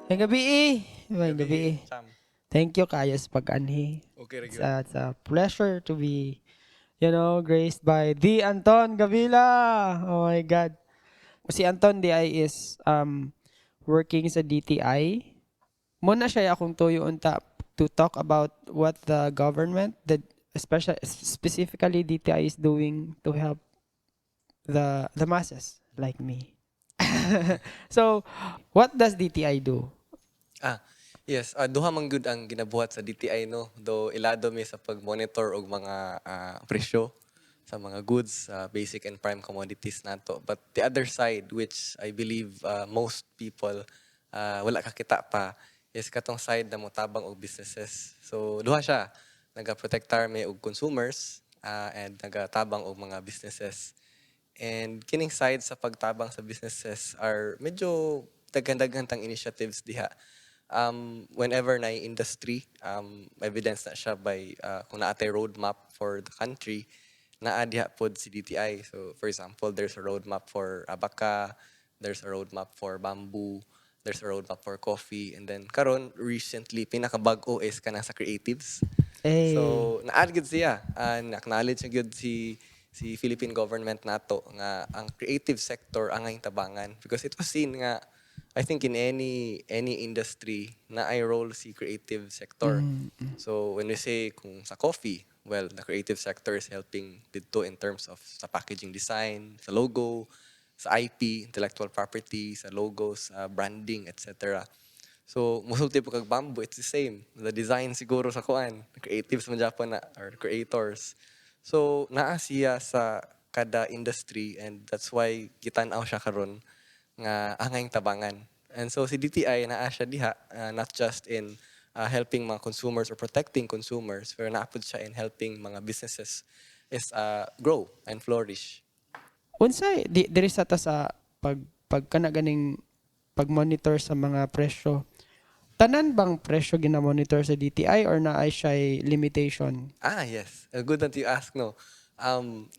May gabi eh. May gabi eh. Sam. Thank you kayo sa pag-anhi. Okay, It's Region. it's a pleasure to be, graced by the Anton Gabila. Oh my God. Si Anton DI is working sa DTI. Muna siya akong tuyo unta to talk about what the government, specifically DTI is doing to help the masses like me. So, what does DTI do? Ah, yes. Duha man gud ang ginabuhat sa DTI, no? Though ilado mi sa pag-monitor og mga presyo sa mga goods, basic and prime commodities nato. But the other side, which I believe most people wala kakita pa, is katong side na motabang og businesses. So duha siya. Naga-protectar mi og consumers and nagatabang og mga businesses. And kining side sa pagtabang sa businesses are medyo daghan-daghan tang initiatives diha. Whenever na industry, evidence na siya by kung naatay roadmap for the country, naa diha pod si DTI. So for example, there's a roadmap for abaka, there's a roadmap for bamboo, there's a roadmap for coffee, and then karon recently pinakabag-o is kanang sa creatives. Eh, So na-add gud siya, acknowledge na gud si Philippine government nato nga ang creative sector ang ngayong tabangan because it was seen nga I think in any industry na ay role si creative sector. So when we say kung sa coffee, well, the creative sector is helping dito in terms of sa packaging design, sa logo, sa IP, intellectual property, sa logos, branding, etc. So, musulti po kag bamboo, it's the same. The design siguro sa kuan, creatives man Japan na, or creators. So, naa siya sa kada industry and that's why gitan-aw siya karon nga angayng tabangan. And so si DTI naa siya diha not just in helping mga consumers or protecting consumers, pero naapod siya in helping mga businesses is grow and flourish. unsay diri sa ta sa pagkana ganing pag-monitor sa mga presyo. Tanan bang presyo gina-monitor sa DTI or naay siya limitation? Yes. Good that you ask, no.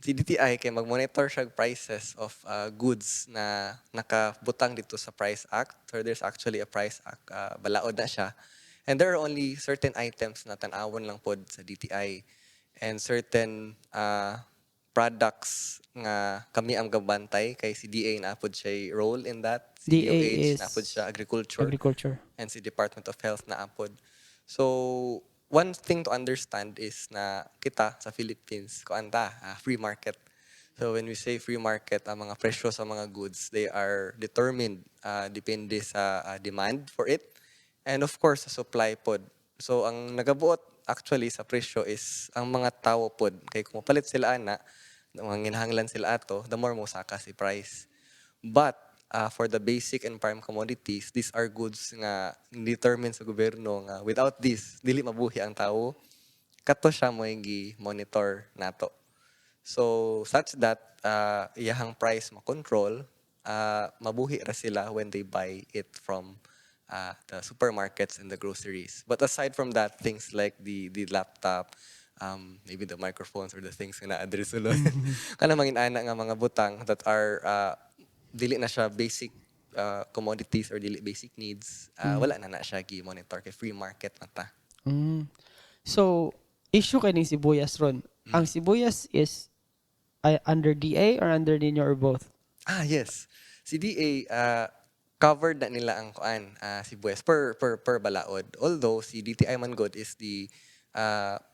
Si DTI kay mag-monitor siya prices of goods na nakabutang dito sa Price Act. So there's actually a Price Act, balaod na siya. And there are only certain items na tan-awon lang pod sa DTI and certain products nga kami ang gabantay kay si DA na pod siya role in that. Si DA DOH is na pod siya agriculture agriculture. and si Department of Health na apod. So, one thing to understand is na kita sa Philippines, kuanta, free market. So when we say free market, ang mga presyo sa mga goods, they are determined depende sa demand for it and of course sa supply pod. So ang nagabuot actually sa presyo is ang mga tao pod kay kung mapalit sila ana, mga ginahanglan sila ato, the more mo saka si price. But for the basic and prime commodities, these are goods nga determined sa gobyerno nga without this, dili mabuhi ang tao. Kato siya mo monitor nato. So such that iyahang price makontrol, mabuhi ra sila when they buy it from the supermarkets and the groceries. But aside from that, things like the laptop, maybe the microphones or the things na adre sulod, kana mangin ana nga mga butang that are dili na siya basic commodities or dili basic needs, wala na siya gi-monitor kay free market man ta. Mm. So, issue kaning sibuyas ron. Ang sibuyas is under DA or under ninyo or both? Yes. Si DA, covered na nila ang kuan, sibuyas per balaod. Although si DTI man god is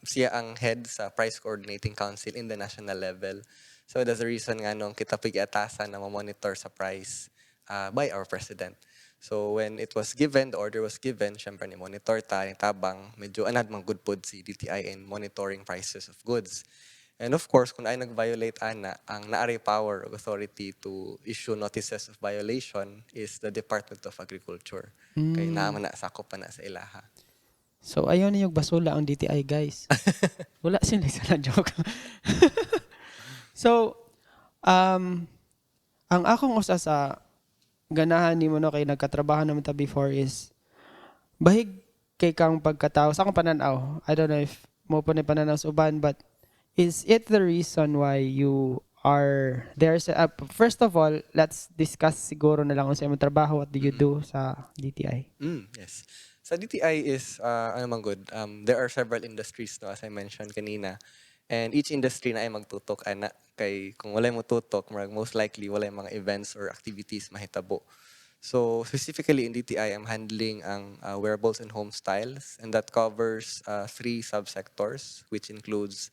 siya ang head sa Price Coordinating Council in the national level. So that's the reason nga nung kita pig-atasan na monitor sa price by our president. So when it was given, the order was given, syempre ni monitor ta, ni tabang, medyo anad mang good pod si DTI in monitoring prices of goods. And of course, kung ay nag-violate ana, ang naari power of authority to issue notices of violation is the Department of Agriculture. Kaya naman na sakop pa na sa ilaha. So, ayaw niyo basula ang DTI, guys. Wala sila sa joke. So, ang akong usa sa ganahan ni mo no kay nagkatrabaho naman ta before is bahig kay kang pagkatao sa akong pananaw. I don't know if mo pa ni pananaw sa uban but is it the reason why you are there's first of all, let's discuss siguro na lang kung sa imong trabaho, what do you Mm-mm. do sa DTI? Yes. Sa DTI is, ano man good, there are several industries, no, as I mentioned kanina. And each industry na ay magtutok, ana, kay kung walay mo tutok, most likely walay mga events or activities mahitabo. So specifically in DTI, I'm handling ang wearables and home styles, and that covers three subsectors, which includes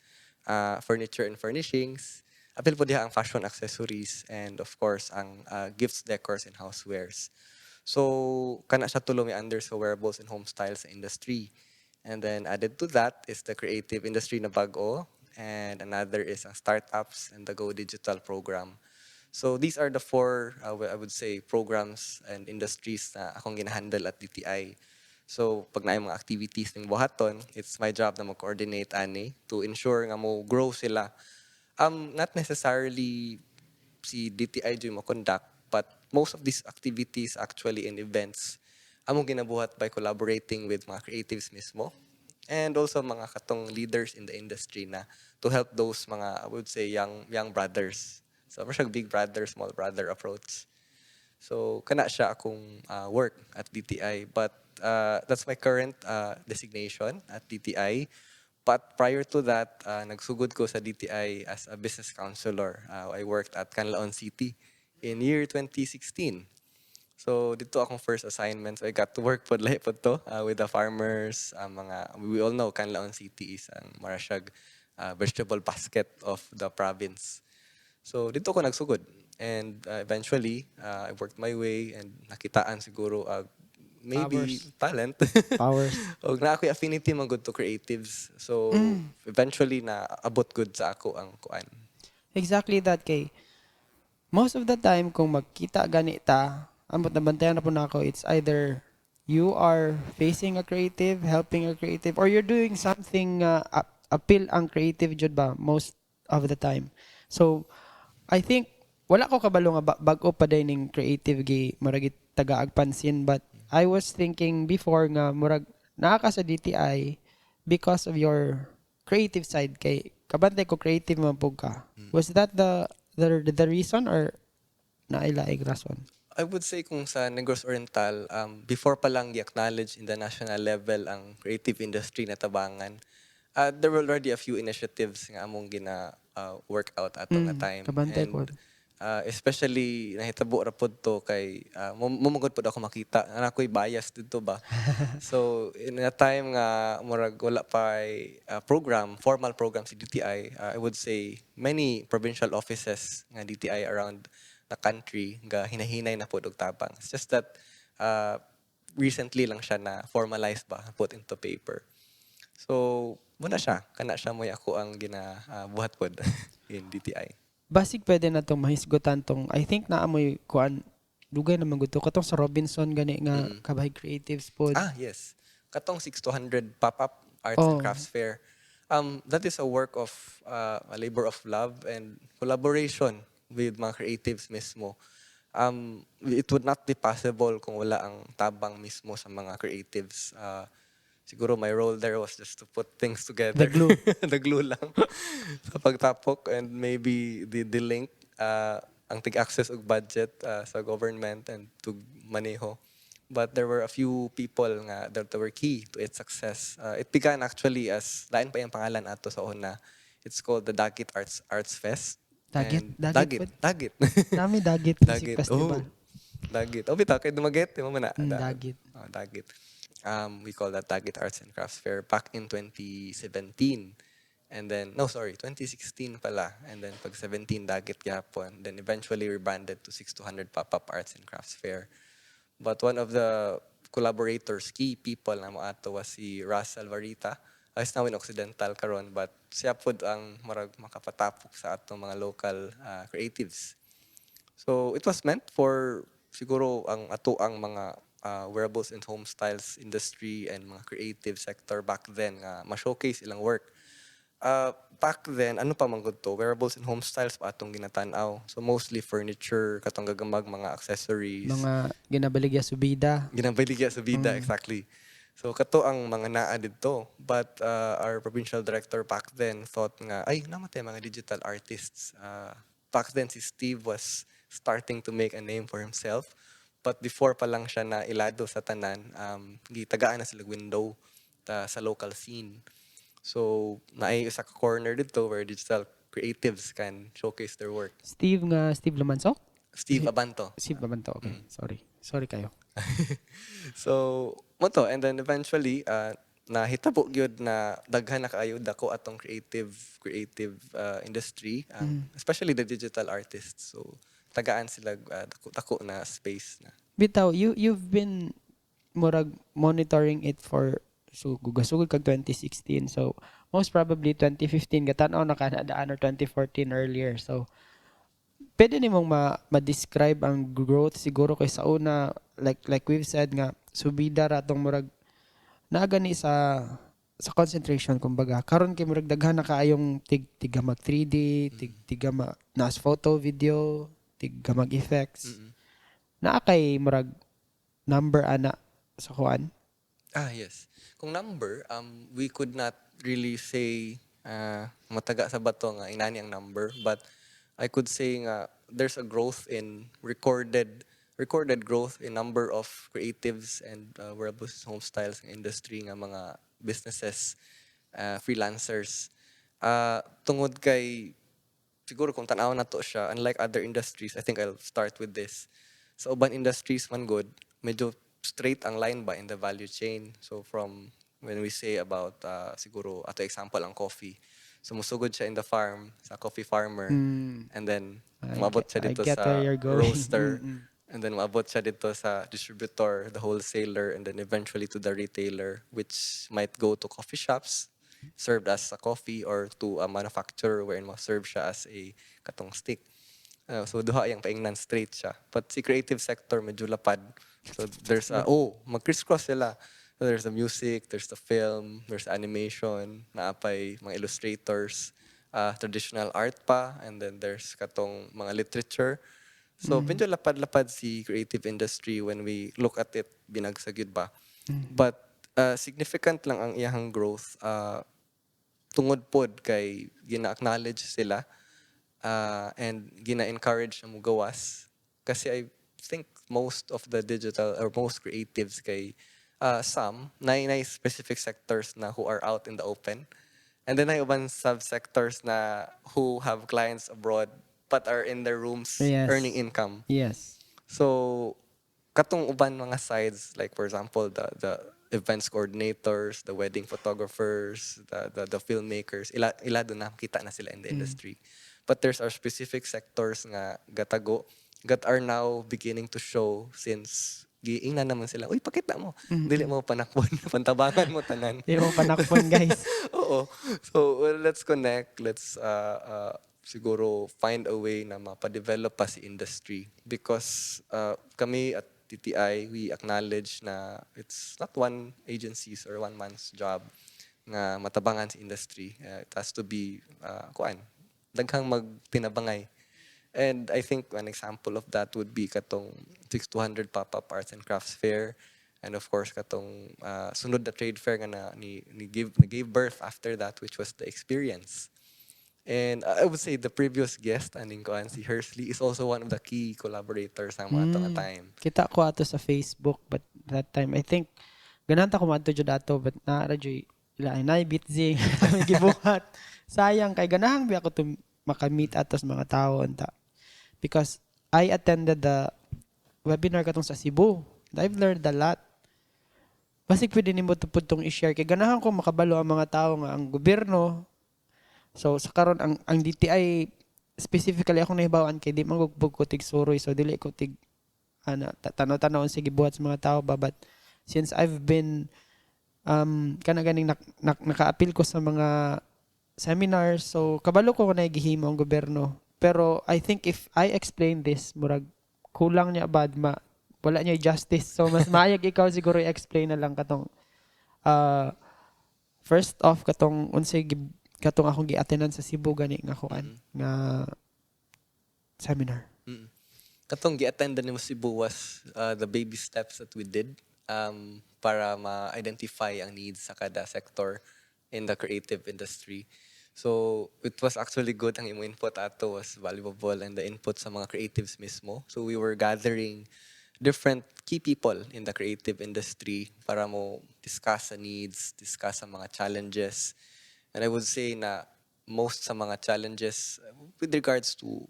furniture and furnishings, apil po diha ang fashion accessories, and of course ang gifts, decors, and housewares. So kana siya tulo may under sa wearables and home styles industry. And then added to that is the creative industry na bago, and another is ang startups and the Go Digital program. So these are the four, I would say, programs and industries na akong ginahandle at DTI. So pag na mga activities ng buhaton, it's my job na mag-coordinate ani to ensure nga mo grow sila. Not necessarily si DTI do mo conduct, but most of these activities actually and events among ginabuhat by collaborating with mga creatives mismo and also mga katong leaders in the industry na to help those mga, I would say, young brothers. So masyag big brother, small brother approach. So kana siya akong work at DTI, but that's my current designation at DTI. But prior to that, nagsugod ko sa DTI as a business counselor. I worked at Canlaon City in year 2016. So dito akong first assignment. So I got to work po lahi po to with the farmers. We all know Canlaon City is ang marasyag vegetable basket of the province. So dito ako nagsugod. And eventually, I worked my way and nakitaan siguro maybe Powers. talent. Powers. O na ako'y affinity man good to creatives. So eventually na abot good sa ako ang kuan. Exactly that kay most of the time kung magkita ganita, ambot na bantayan na po na ako, it's either you are facing a creative, helping a creative, or you're doing something appeal ang creative jud ba most of the time. So I think wala ko kabalo nga bag-o pa day ning creative gi murag tagaag pansin, but I was thinking before nga murag naa ka sa DTI because of your creative side kay kabantay ko creative man pug ka. Was that the reason or nailaing rason? I would say kung sa Negros Oriental, before pa lang i-acknowledge in the national level ang creative industry na tabangan, there were already a few initiatives nga among gina workout ato nga time. Kabantay ko. And especially nahitabo ra pod to kay mumugod pod ako makita ana ko'y bias dito ba. So in a time nga murag wala pa formal program si DTI, I would say many provincial offices nga DTI around the country nga hinahinay na pod og tabang. It's just that recently lang siya na formalized ba, put into paper. So muna siya, kana siya mo'y ako ang ginabuhat pod in DTI. Basig pwede na tong mahisgutan tong I think naamoy kuan dugay naman gud to katong sa Robinson gani nga kabay creatives pod. Yes. Katong 6200 pop-up arts and Oh, crafts fair. That is a work of a labor of love and collaboration with mga creatives mismo. It would not be possible kung wala ang tabang mismo sa mga creatives. Siguro my role there was just to put things the together. glue. The glue lang sa pagtapok and maybe the link ang tig-access og budget sa government and to maneho. But there were a few people nga that were key to its success. It began actually as lain pa yung pangalan ato sa una. It's called the Dagit Arts Fest. Dagit, And dagit Dagit, pod. Dagit. Nami dagit music Dagit. festival. Oh, Dagit. Oh, bitaw kay dumagit, mo man na. Dagit. Dagit. We call that Dagit Arts and Crafts Fair back in 2017. And then, no, sorry, 2016 pala. And then pag 17 Dagit yapon. Then eventually rebranded to 6200 Pop-Up Arts and Crafts Fair. But one of the collaborators, key people na mo ato was si Ras Alvarita. Is now in Occidental karon, but siya pod ang marag makapatapok sa atong mga local creatives. So it was meant for siguro ang ato ang mga wearables and home styles industry and mga creative sector back then nga ma-showcase ilang work. Back then, ano pa man gud to? Wearables and home styles pa atong ginatan-aw. So mostly furniture, katong gagamag mga accessories. Mga ginabaligya subida. Ginabaligya sa bida, exactly. So kato ang mga naa dito. But our provincial director back then thought nga, ay, namatay mga digital artists. back then si Steve was starting to make a name for himself. But before pa lang siya na ilado sa tanan, gitagaan na sila window sa local scene. So, naay sa corner dito where digital creatives can showcase their work. Steve Lamanso? Steve Abanto. Steve Lamanto, okay. Sorry kayo. So, mo to. And then eventually, nahitabo gyud na daghan na kaayo dako atong creative industry, especially the digital artists. So, tagaan sila dako na space na. Bitaw, you've been murag monitoring it for so gugasugod kag 2016. So most probably 2015 gatan-aw na kanadaan or 2014 earlier. So pwede nimong ma-describe ang growth siguro kay sa una like we've said nga subida ra tong murag naagani sa concentration kumbaga karon kay murag daghan na kaayong tiga mag 3D tiga nas photo video tiga mag effects naa kay murag number ana sa kuan. Yes. Kung number, we could not really say mataga sa bato nga inani ang number, but I could say nga there's a growth in recorded growth in number of creatives and wearables home styles ng industry nga mga businesses, freelancers. Tungod kay siguro kung tanaw na to siya, unlike other industries, I think I'll start with this. Sa uban industries man good, medyo straight ang line ba in the value chain. So from when we say about siguro ato example ang coffee. So musugod siya in the farm sa coffee farmer and then umabot siya dito I get where sa you're going. roaster and then umabot siya dito sa distributor, the wholesaler, and then eventually to the retailer, which might go to coffee shops served as a coffee or to a manufacturer wherein ma-serve siya as a katong stick. So duha yang paingnan straight siya. But si creative sector medyo lapad. So there's mag-crisscross sila. So there's the music, there's the film, there's animation, naapay mga illustrators, traditional art pa, and then there's katong mga literature. So medyo lapad-lapad si creative industry when we look at it binagsagid ba. But significant lang ang iyang growth tungod pod kay gina-acknowledge sila and gina-encourage na mo gawas. Kasi I think most of the digital or most creatives kay some na specific sectors na who are out in the open. And then ay uban subsectors na who have clients abroad but are in their rooms earning income. Yes. So katong uban mga sides like for example the events coordinators, the wedding photographers, the filmmakers, ila do na kita na sila in the industry. But there's our specific sectors nga gatago that are now beginning to show since giingnan naman sila, uy, pakita mo. Dili mo panakbon, pantabangan mo tanan. Di mo panakpon, guys. Oo. So, let's connect. Let's siguro find a way na mapadevelop pa si industry. Because kami at DTI, we acknowledge na it's not one agency's or one man's job nga matabangan si industry. It has to be, daghang magtinabangay. And I think an example of that would be katong 6200 Pop-Up Arts and Crafts Fair. And of course, katong sunod na trade fair nga na ni gave birth after that, which was the Experience. And I would say the previous guest, aning koan si Hersley, is also one of the key collaborators ng mga nga time. Kita ko ato sa Facebook, but that time, I think, gananta ko madto jud ato, but naradyoy, ila ay bitzing, gibuhat. Sayang, kay ganahang bi ako to makamit atos mga tao, anta. Because I attended the webinar katong sa Cebu. I've learned a lot. Basig pwede nimo tupod i-share kay ganahan ko makabalo ang mga tao nga ang gobyerno. So sa karon ang DTI specifically ako nahibawan kay di magugbog ko tig suroy so dili ko tig tanaw-tanawon sige buhat sa mga tao ba, but since I've been ganing naka-appeal ko sa mga seminars, so kabalo ko na gihimo ang gobyerno. Pero I think if I explain this, murag kulang niya bad wala niya justice. So mas maayag ikaw siguro i-explain na lang katong first off katong unsay katong akong gi-attendan sa Cebu gani nga kuan nga seminar. Katong gi-attendan nimo Cebu was the baby steps that we did para ma-identify ang needs sa kada sector in the creative industry. So it was actually good. Ang imo input ato was valuable, and the input sa mga creatives mismo. So we were gathering different key people in the creative industry para mo discuss the needs, discuss ang mga challenges. And I would say na most sa mga challenges with regards to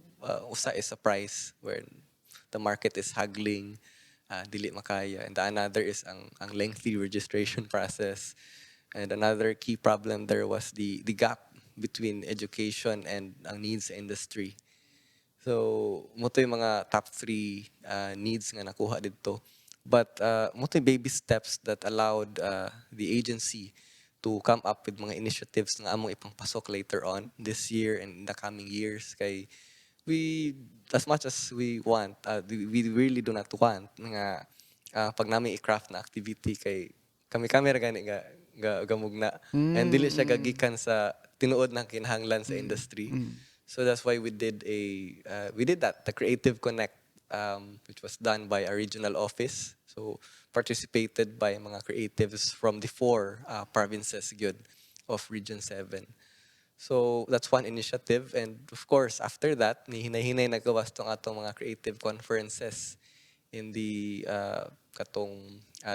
usa is a price where the market is haggling, dili makaya. And the another is ang lengthy registration process. And another key problem there was the gap between education and ang needs sa industry. So, mo to yung mga top three needs nga nakuha dito. But mo to yung baby steps that allowed the agency to come up with mga initiatives nga among ipangpasok later on this year and in the coming years. Kay we, as much as we want, we really do not want nga pag namin i-craft na activity kay kami ra gani nga gamugna. And dili siya gagikan sa tinuod ng kinahanglan sa industry. So that's why we did that, the Creative Connect, which was done by a regional office. So participated by mga creatives from the four provinces gyud of Region 7. So that's one initiative, and of course after that ni hinay-hinay nagawas tong atong mga creative conferences in the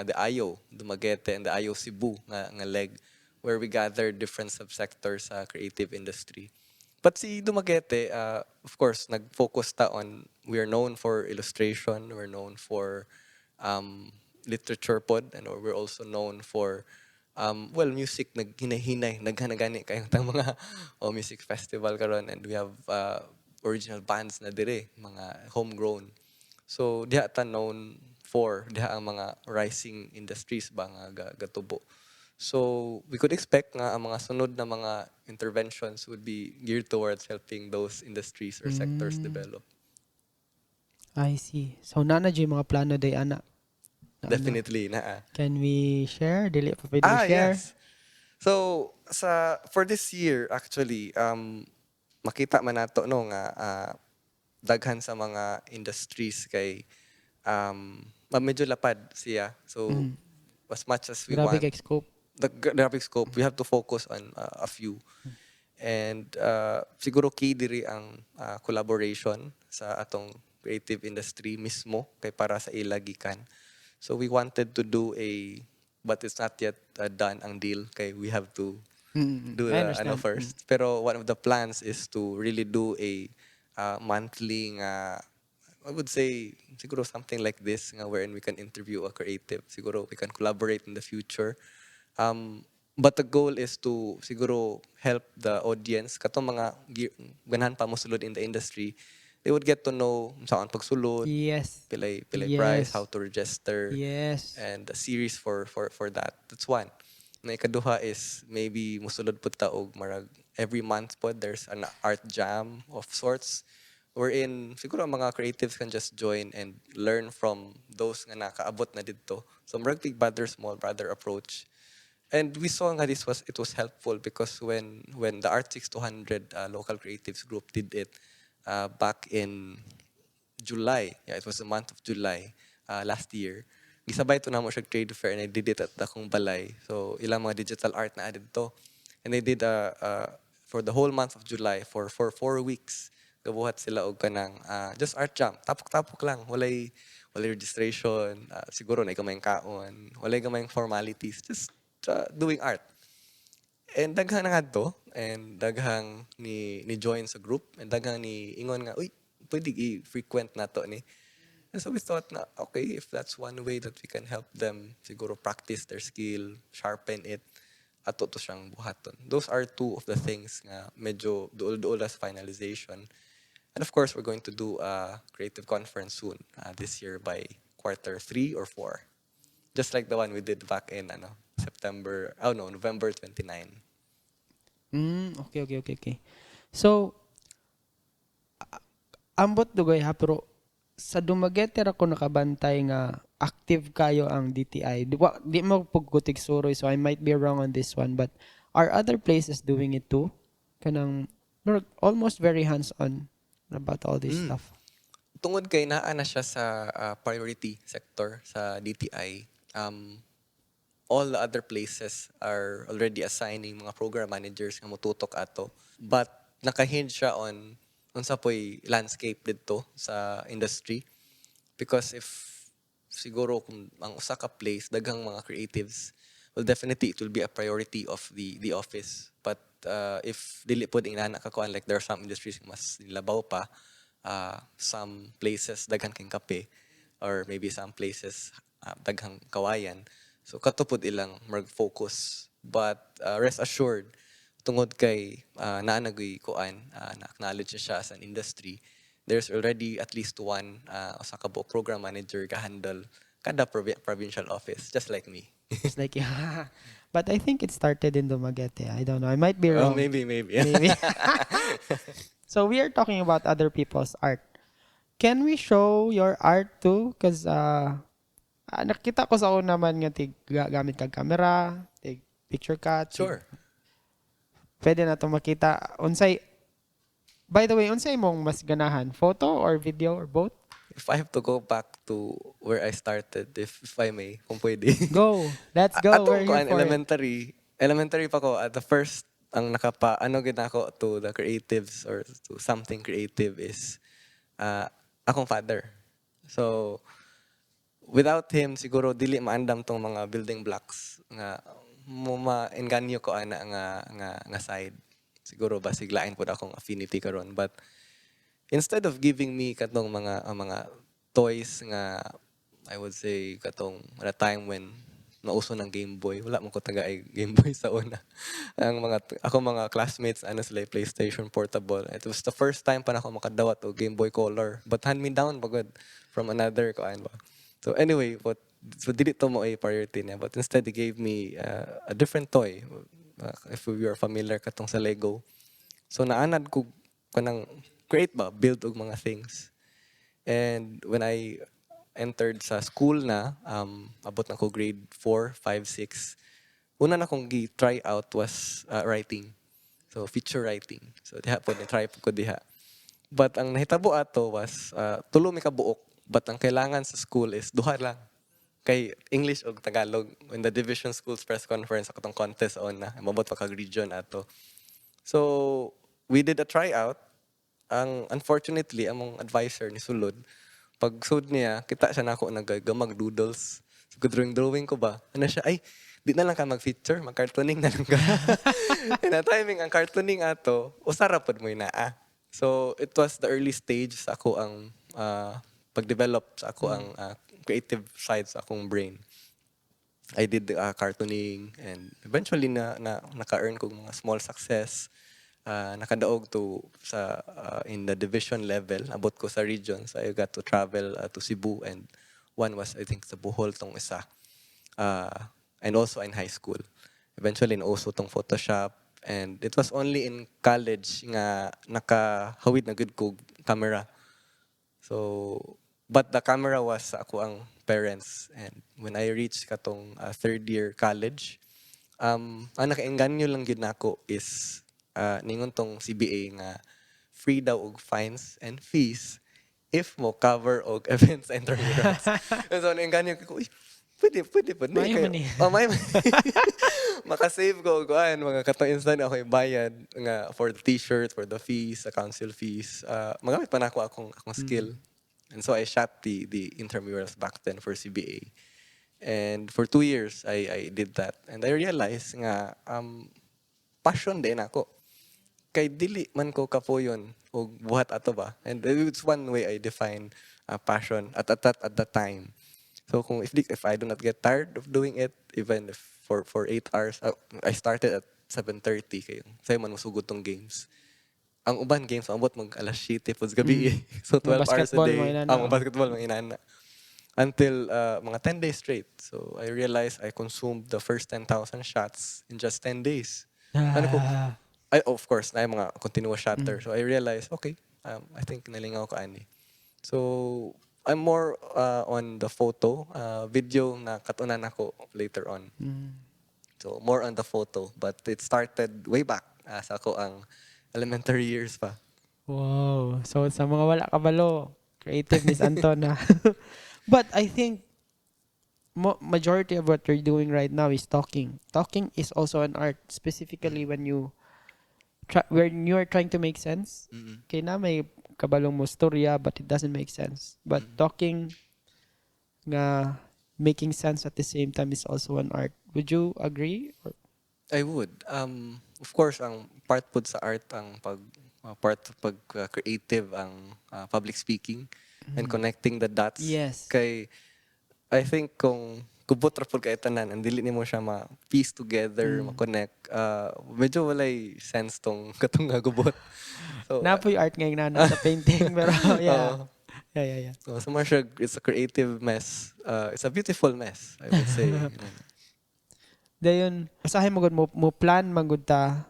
the IO Dumaguete and the IO Cebu nga leg, where we gathered different subsectors sa creative industry. But si Dumaguete, of course, nag-focus ta on, we are known for illustration, we're known for literature pod, and we're also known for, well, music, naghinay-hinay, naghanagani kayo tang mga music festival karon, and we have original bands na dire, mga homegrown. So, diha ta known for, diha ang mga rising industries ba nga gatubo. So we could expect nga ang mga sunod na mga interventions would be geared towards helping those industries or sectors develop. I see. So nana jay mga plano day ana. Na ano? Definitely na. Can we share? Dili pa pwede share. Yes. So for this year actually makita man nato no nga daghan sa mga industries kay medyo lapad siya. So as much as we Grabe want kay scope. the graphic scope, we have to focus on a few. And siguro key diri ang collaboration sa atong creative industry mismo kay para sa ilagikan. So we wanted to do but it's not yet done ang deal kay we have to do I the understand. first. Pero one of the plans is to really do a monthly I would say siguro something like this nga wherein we can interview a creative. Siguro we can collaborate in the future. But the goal is to siguro help the audience katong mga ganahan pa mo sulod in the industry. They would get to know saan pagsulod, Yes. pilay Yes. price, how to register, Yes. and a series for that. That's one. Na ikaduha is maybe musulod pud ta og marag every month pod there's an art jam of sorts wherein siguro ang mga creatives can just join and learn from those nga nakaabot na didto. So marag big brother small brother approach. And we saw nga it was helpful because when the Art 6200 local creatives group did it back in July, yeah, it was the month of July last year. Gisabay to namo siya trade fair, and I did it at akong balay. So ilang mga digital art na added to. And they did for the whole month of July for 4 weeks. Gabuhat sila og kanang just art jam. Tapok-tapok lang, walay registration, siguro na gamayng kaon, walay gamayng formalities, just doing art. And daghang na to, and daghang ni join sa group, and daghang ni ingon nga, uy, pwede i-frequent na to ni. And so we thought na, okay, if that's one way that we can help them siguro practice their skill, sharpen it, ato to siyang buhaton. Those are two of the things nga medyo duol-duol as finalization. And of course, we're going to do a creative conference soon, this year by Q3 or 4. Just like the one we did back in November 29. Okay. So ambot dugay ha, pero sa Dumaguete ra ko nakabantay nga active kayo ang DTI. Di mo pagkutik suroy, so I might be wrong on this one, but are other places doing it too? Kanang almost very hands-on about all this stuff. Tungod kay naa na siya sa priority sector sa DTI, all the other places are already assigning mga program managers nga motutok ato. But nakahinge siya on unsa poy landscape dito sa industry. Because if siguro kung ang usa ka place daghang mga creatives, well definitely it will be a priority of the office. But if dili pod inana ka kuan, like there are some industries nga mas labaw pa, some places daghan kang kape, or maybe some places daghang kawayan. So katupod ilang mag-focus. But rest assured, tungod kay naanagoy kuan, na-acknowledge siya as an industry, there's already at least one usa ka buok program manager ka-handle kada provincial office, just like me. It's like, yeah. But I think it started in Dumaguete. I don't know. I might be Oh, wrong. maybe. Maybe. So we are talking about other people's art. Can we show your art too? Because nakita ko sa una naman nga gamit kag camera, tig picture ka, Sure. pwede na to makita. By the way, unsay mong mas ganahan? Photo or video or both? If I have to go back to where I started, if I may, kung pwede. Go. Let's go. We're Atong here kuan for it. elementary pa ko, at the first ang ano gid ako to the creatives or to something creative is akong father. So without him siguro dili maandam tong mga building blocks nga mo maengganyo ko ana nga side. Siguro basig lain pud akong affinity karon, but instead of giving me katong mga toys nga I would say katong at a time when nauso ng Game Boy, wala man ko taga ay Game Boy sa una. Ang mga classmates ano sila PlayStation Portable. It was the first time pa na ako makadawat og Game Boy Color, but hand me down bagod from another kuan ba. So anyway, so dili to mo a priority niya, but instead he gave me a different toy. If you are familiar katong sa Lego. So naanad ko kanang create ba, build og mga things. And when I entered sa school na, abot na ko grade 4, 5, 6, una na kong try out was writing. So feature writing. So diha po, try po ko diha. But ang nahitabo ato was, tulo mi ka buok. But ang kailangan sa school is duha lang. Kay English o Tagalog. In the division schools press conference, ako tong contest on na. Mabot pa kag region ato. So, we did a tryout. Ang unfortunately, among advisor ni Sulod, pag sud niya, kita siya na ako nagagamag doodles. So, drawing ko ba? Ano siya, ay, di na lang ka mag-feature, mag-cartooning na lang ka. Na timing, ang cartooning ato, usara pod mo inaa. So, it was the early stage sa ako ang pag-develop sa ako ang creative side sa akong brain. I did cartooning, and eventually naka-earn ko mga small success. Nakadaog to sa in the division level, abot ko sa regions. I got to travel to Cebu, and one was I think sa Bohol tong isa. And also in high school. Eventually also tong Photoshop, and it was only in college nga nakahawid na good ko camera. So but the camera was sa ako ang parents, and when I reached katong third year college, ang nakaengganyo lang gid nako is ningon tong CBA nga free daw og fines and fees if mo cover og events and intramurals. So naengganyo ko, uy, pwede pa Mayo man eh. may makasave ko og mga katong instant ako ibayad nga for the t-shirt, for the fees, the council fees. Magamit pa na ako akong skill. And so I shot the intramurals back then for CBA. And for 2 years, I did that. And I realized nga, passion din ako. Kay dili man ko kapoyon o buhat ato ba. And it's one way I define passion at the time. So if I do not get tired of doing it, even if for 8 hours, I started at 7:30 kayo. Sa'yo man masugod tong games. Ang uban games, ambot mag alas 7 pud gabi. So 12 hours a Basketball, day. mga inana, Ang basketball mga inana. Until mga 10 days straight. So I realized I consumed the first 10,000 shots in just 10 days. Ano ko, of course, na yung mga continuous shotter. So I realized, okay, I think nalingaw ko ani. So I'm more on the photo, video na katunan ako later on. So more on the photo, but it started way back sa ako ang elementary years pa. Wow. So sa mga wala kabalo, creative Miss Anton na. But I think majority of what you're doing right now is talking. Talking is also an art, specifically Mm. when when you are trying to make sense. Mm. Okay na may kabalong mo storya but it doesn't make sense. But Mm. talking nga making sense at the same time is also an art. Would you agree? Or, I would. Of course, ang part po sa art, ang part pag creative, ang public speaking and connecting the dots. yes. Kay, I think kung kubot ra pud kay tanan, and dili nimo siya ma-piece together, Mm. ma-connect, medyo walay sense tong katong nga gubot. So, Napoy art ngayon na sa painting pero yeah. oo. Yeah. So much it's a creative mess. It's a beautiful mess, I would say. Dayon, usahay mo gud mo plan magud ta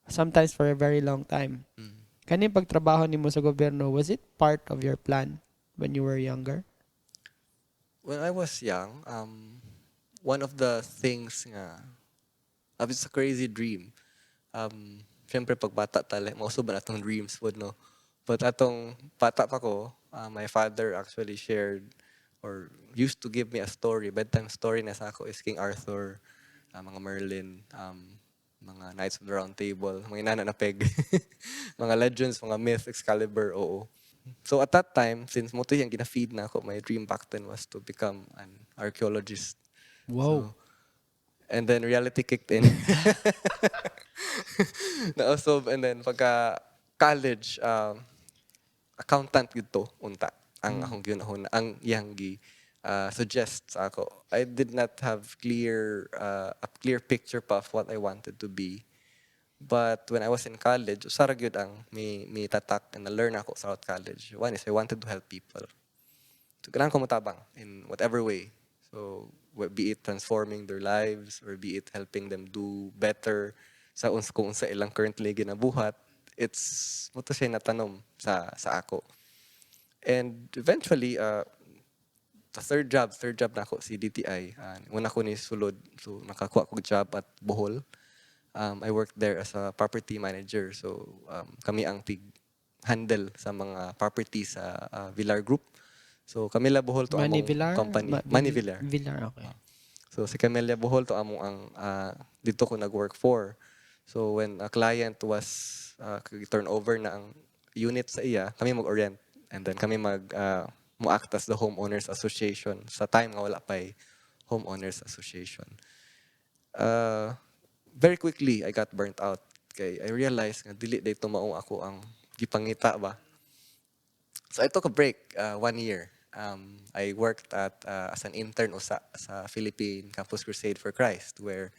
sometimes for a very long time. Mm. Kani pagtrabaho nimo sa gobyerno, was it part of your plan when you were younger? When I was young, one of the things nga, it's a crazy dream. Siyempre pag bata tala, mauso ba natong dreams po, no? But atong bata pa ko, my father actually shared or used to give me a story, bedtime story na sa ako is King Arthur, mga Merlin, mga Knights of the Round Table, mga inana na peg, mga legends, mga myth, Excalibur, oo. So at that time, since mo to yung gina-feed na ako, my dream back then was to become an archaeologist. Wow. So, and then reality kicked in. Nausob, and then pagka college, accountant gito unta ang Mm. akong ginahon ang iyang gi suggest sa ako. I did not have a clear picture pa of what I wanted to be. But when I was in college, usara gyud ang may tatak and na-learn ako sa college. One is I wanted to help people. So kailangan ko mutabang in whatever way. So be it transforming their lives or be it helping them do better sa kung sa ilang currently ginabuhat, it's mo to siya natanom sa ako. And eventually, the third job na ako si DTI. Una ko ni sulod, so nakakuha ko job at Bohol. I worked there as a property manager. So kami ang handle sa mga property sa Villar Group. So Camila Bohol to Manny among Villar? company, Manny Villar. Villar, okay. So si Camelia Bohol to among ang dito ko nag-work for. So when a client was turn over na ang unit sa iya, kami mag-orient and then kami mo-act as the homeowners association sa time nga wala pa'y homeowners association. Very quickly I got burnt out kay I realized nga dili day tumaong ako ang gipangita ba. So I took a break 1 year. I worked as an intern usa sa Philippine Campus Crusade for Christ where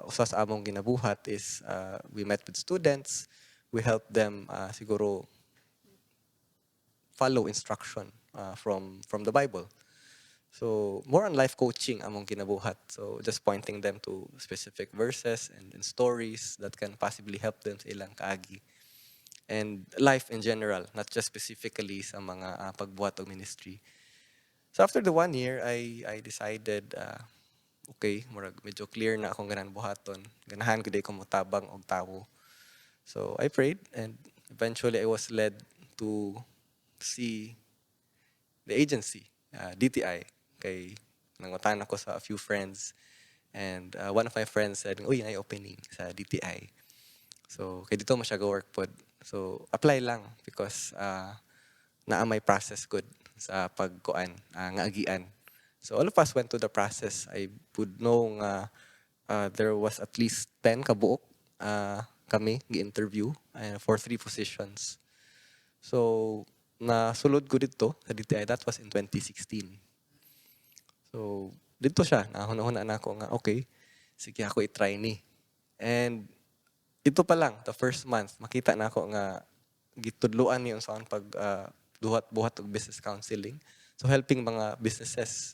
usa sa among ginabuhat is we met with students, we helped them siguro follow instruction from the Bible. So more on life coaching among kinabuhat. So just pointing them to specific verses and stories that can possibly help them sa ilang kaagi. And life in general, not just specifically sa mga pagbuhat o ministry. So after the 1 year, I decided, okay, murag medyo clear na akong ganahan buhaton. Ganahan ko day ko mutabang og tawo. So I prayed and eventually I was led to see the agency, DTI. Kay nangutan ako sa a few friends and one of my friends said, uy, ay opening sa DTI. So kay dito mo siya go work pod. So apply lang because naa may process good sa pagkuan nga agian. So all of us went to the process. I would know nga there was at least 10 kabuok kami gi-interview for 3 positions. So nasulod ko dito sa DTI. That was in 2016. So dito siya, nahuna-huna na ako nga, okay, sige ako i-try ni. And ito pa lang, the first month, makita na ako nga gitudluan niyo sa pag buhat og business counseling. So helping mga businesses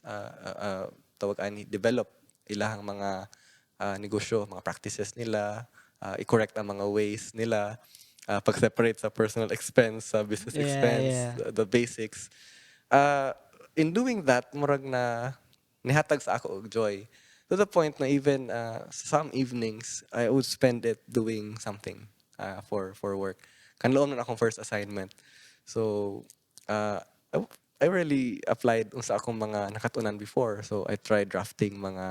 tawag ani develop ilahang mga negosyo, mga practices nila, i-correct ang mga ways nila, pag-separate sa personal expense, sa business expense, Yeah. the basics. In doing that, murag na nihatag sa ako og joy. To the point na even some evenings, I would spend it doing something for work. Kanloon na akong first assignment. So, I really applied sa akong mga nakatunan before. So I tried drafting mga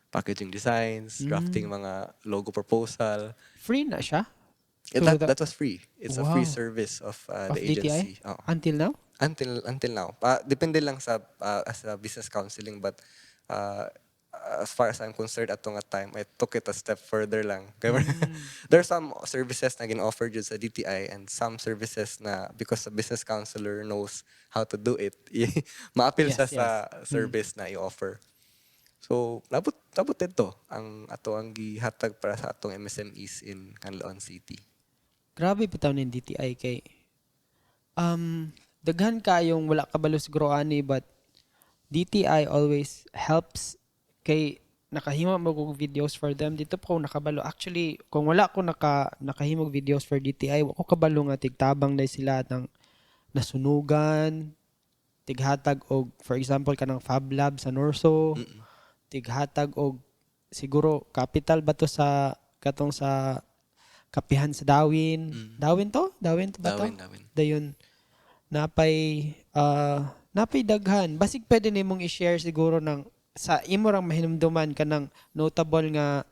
packaging designs, drafting Mm. mga logo proposal. Free na siya Yeah, to the that was free. It's a free wow service of the of DTI agency. Oo. until now. Until now. Depende lang sa as a business counseling, but uh, as far as I'm concerned at nga time, I took it a step further lang. Kaya Mm. there are some services na gin-offer dyan sa DTI and some services na because the business counselor knows how to do it, ma-appeal siya Yes, sa yes. Mm. service na i-offer. So, nabot ito ang ato ang gihatag para sa atong MSMEs in Canlaon City. Grabe bitaw ning DTI kay daghan kayong wala kabalo siguro ani but DTI always helps kay nakahimo mo kog videos for them dito po ako nakabalo actually kung wala ko nakahimog videos for DTI wa ko kabalo nga tigtabang dai sila ng nasunugan tighatag og for example kanang Fab Lab sa Norso Mm-mm. tighatag og siguro capital ba to sa katong sa kapihan sa Dawin. Mm. Dawin to ba to? Dawin. Dayon napay daghan. Basig pwede nimong i-share siguro ng sa imo rang mahinumduman kanang notable nga